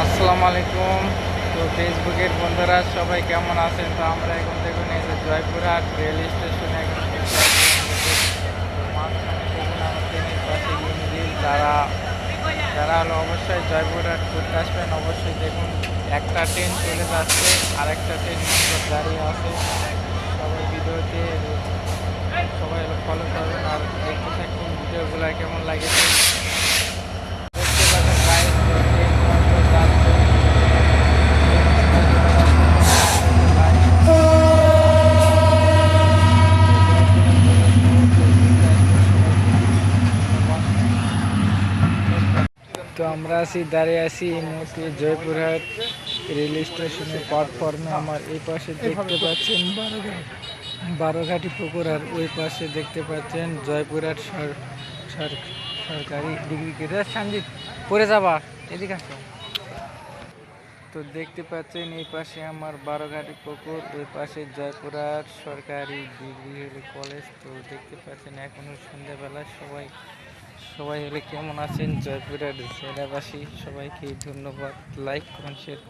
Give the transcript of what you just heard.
আসসালামু আলাইকুম। তো ফেসবুকের বন্ধুরা সবাই কেমন আছেন? তো আমরা এখন দেখুন এই যে জয়পুরহাট রেল স্টেশনে এখন বসে আছি আমাদের। তো মাঝখানে দেখুন আমার ট্রেনের পাশে গ্রিল যারা হলো অবশ্যই জয়পুরহাট ঘুরতে আসবেন অবশ্যই দেখুন একটা ট্রেন চলে যাচ্ছে আর একটা ট্রেন মাত্র দাঁড়িয়ে আছে। সবাই ভিডিওতে সবাই হলো ফলো করবেন আর দেখতে থাকুন ভিডিওগুলো কেমন লাগেছে। দেখতে পাচ্ছেন গাইস তো ট্রেন মাত্র যাচ্ছে। তো আমরা দাঁড়িয়ে আছি এই মুহূর্তে জয়পুরহাট রেল স্টেশনের প্ল্যাটফর্মে। আমার এই পাশে দেখতে পাচ্ছেন বারোঘাটি পুকুর আর ওই পাশে দেখতে পাচ্ছেন জয়পুরহাট সরকারি ডিগ্রি কলেজ। সঞ্জিত পড়ে যাবা, এদিকে আসো। তো দেখতে পাচ্ছেন এই পাশে আমার বারোঘাটি পুকুর, ওই পাশে জয়পুরহাট সরকারি ডিগ্রি কলেজ। তো দেখতে পাচ্ছেন এখনো সন্ধ্যাবেলা। সবাই হলে কেমন আছেন জয়পুরহাট জেলাবাসী, সবাইকে ধন্যবাদ। লাইক করুন, শেয়ার